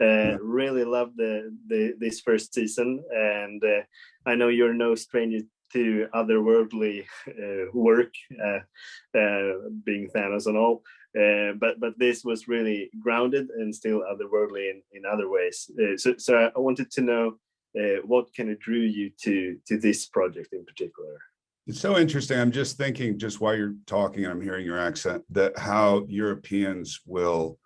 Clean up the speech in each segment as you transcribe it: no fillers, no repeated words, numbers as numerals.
Really love this first season, and I know you're no stranger to otherworldly work, being Thanos and all. But this was really grounded and still otherworldly in other ways. So I wanted to know what kind of drew you to this project in particular. It's so interesting. I'm just thinking, just while you're talking, and I'm hearing your accent, that how Europeans will,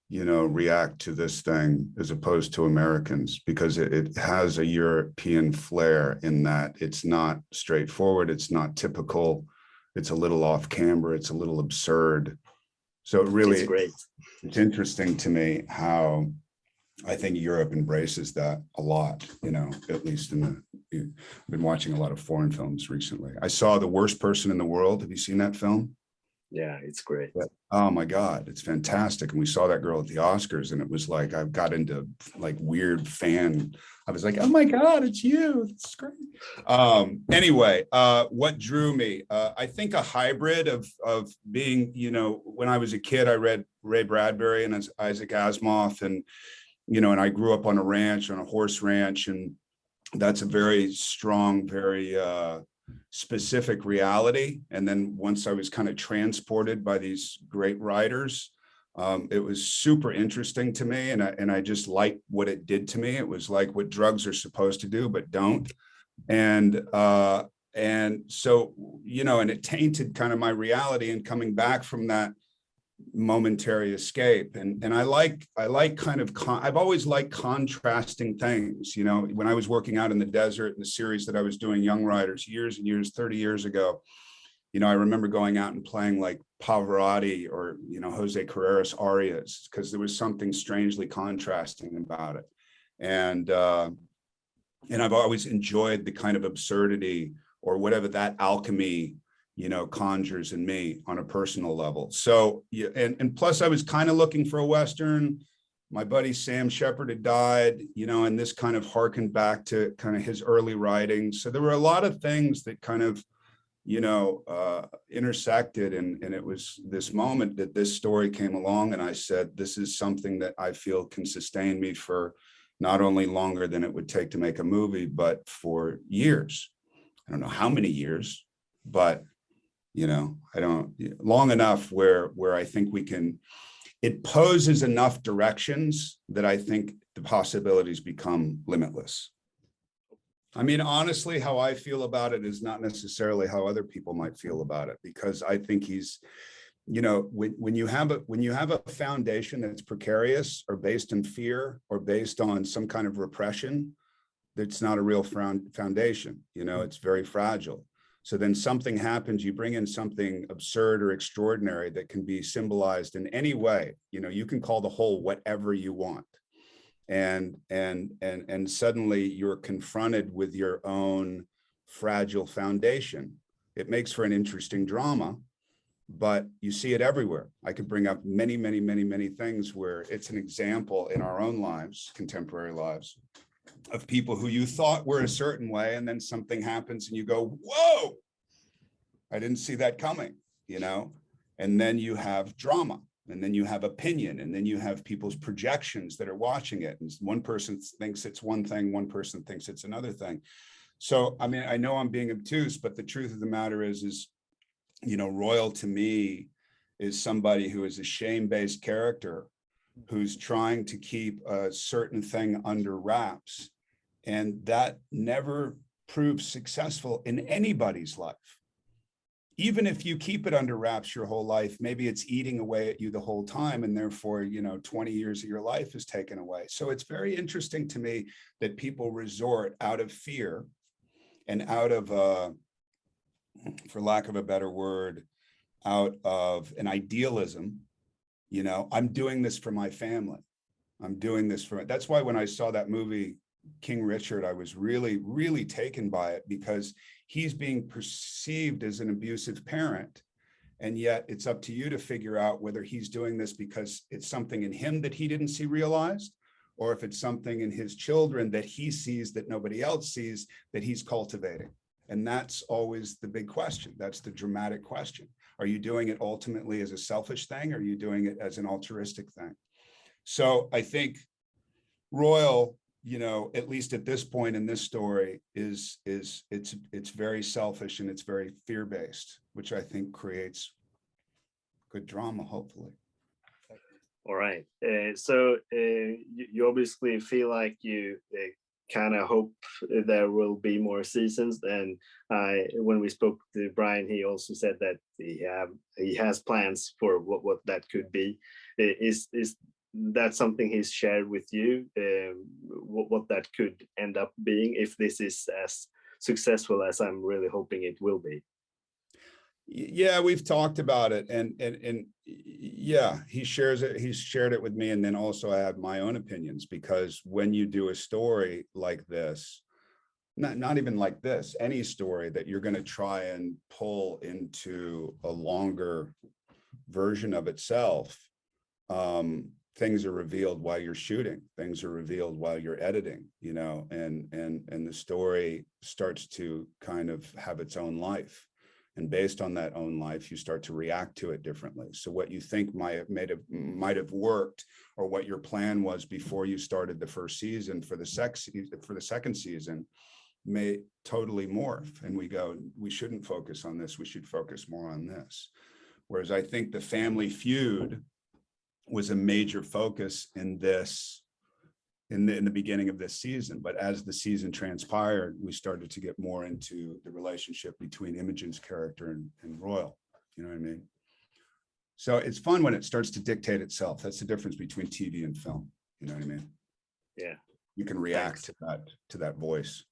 react to this thing as opposed to Americans, because it has a European flair in that it's not straightforward, it's not typical, it's a little off camber, it's a little absurd. So it really, it's great. It's interesting to me how I think Europe embraces that a lot, at least I've been watching a lot of foreign films recently. I saw The Worst Person in the World. Have you seen that film? Yeah, it's great. Oh my God, it's fantastic. And we saw that girl at the Oscars, and it was like, I got into like weird fan. I was like, oh my God, it's you. It's great. Anyway, what drew me? I think a hybrid of being, when I was a kid, I read Ray Bradbury and Isaac Asimov, and and I grew up on a ranch, on a horse ranch, and that's a very strong, very specific reality. And then once I was kind of transported by these great writers, it was super interesting to me, and I just liked what it did to me. It was like what drugs are supposed to do but don't, and so and it tainted kind of my reality. And coming back from that momentary escape, and I like kind of I've always liked contrasting things. When I was working out in the desert in the series that I was doing, Young Riders, years and years, 30 years ago, I remember going out and playing like Pavarotti or Jose Carreras arias, because there was something strangely contrasting about it. And I've always enjoyed the kind of absurdity or whatever that alchemy conjures in me on a personal level. So, and plus I was kind of looking for a Western. My buddy Sam Shepard had died, and this kind of harkened back to kind of his early writings. So there were a lot of things that kind of, intersected. And it was this moment that this story came along, and I said, this is something that I feel can sustain me for not only longer than it would take to make a movie, but for years. I don't know how many years, but I don't, long enough where I think it poses enough directions that I think the possibilities become limitless. I mean, honestly, how I feel about it is not necessarily how other people might feel about it, because I think he's, when you have a foundation that's precarious or based in fear or based on some kind of repression, that's not a real foundation. It's very fragile. So then something happens, you bring in something absurd or extraordinary that can be symbolized in any way. You can call the whole whatever you want. And suddenly you're confronted with your own fragile foundation. It makes for an interesting drama, but you see it everywhere. I could bring up many, many, many, many things where it's an example in our own lives, contemporary lives, of people who you thought were a certain way, and then something happens and you go, whoa, I didn't see that coming, and then you have drama, and then you have opinion, and then you have people's projections that are watching it. And one person thinks it's one thing, one person thinks it's another thing. So, I mean, I know I'm being obtuse, but the truth of the matter is, Royal to me is somebody who is a shame-based character who's trying to keep a certain thing under wraps. And that never proves successful in anybody's life. Even if you keep it under wraps your whole life, maybe it's eating away at you the whole time, and therefore, 20 years of your life is taken away. So it's very interesting to me that people resort out of fear and out of, for lack of a better word, out of an idealism. I'm doing this for my family. I'm doing this for, that's why when I saw that movie, King Richard, I was really, really taken by it, because he's being perceived as an abusive parent. And yet it's up to you to figure out whether he's doing this because it's something in him that he didn't see realized, or if it's something in his children that he sees that nobody else sees, that he's cultivating. And that's always the big question. That's the dramatic question. Are you doing it ultimately as a selfish thing? Or are you doing it as an altruistic thing? So I think Royal, you know, at least at this point in this story, is it's very selfish and it's very fear-based, which I think creates good drama, hopefully. All right. So you obviously feel like you kind of hope there will be more seasons. And when we spoke to Brian, he also said that he has plans for what that could be. Is that something he's shared with you? What that could end up being if this is as successful as I'm really hoping it will be? Yeah, we've talked about it, and yeah, he shares it. He's shared it with me, and then also I have my own opinions, because when you do a story like this, not even like this, any story that you're going to try and pull into a longer version of itself, things are revealed while you're shooting, things are revealed while you're editing, you know, and the story starts to kind of have its own life. And based on that own life, you start to react to it differently. So what you think might have worked, or what your plan was before you started the first season for the second season, may totally morph. And we go, we shouldn't focus on this. We should focus more on this. Whereas I think the family feud was a major focus in this, in the beginning of this season. But as the season transpired, we started to get more into the relationship between Imogen's character and Royal. You know what I mean? So it's fun when it starts to dictate itself. That's the difference between TV and film. You know what I mean? Yeah. You can react to that voice.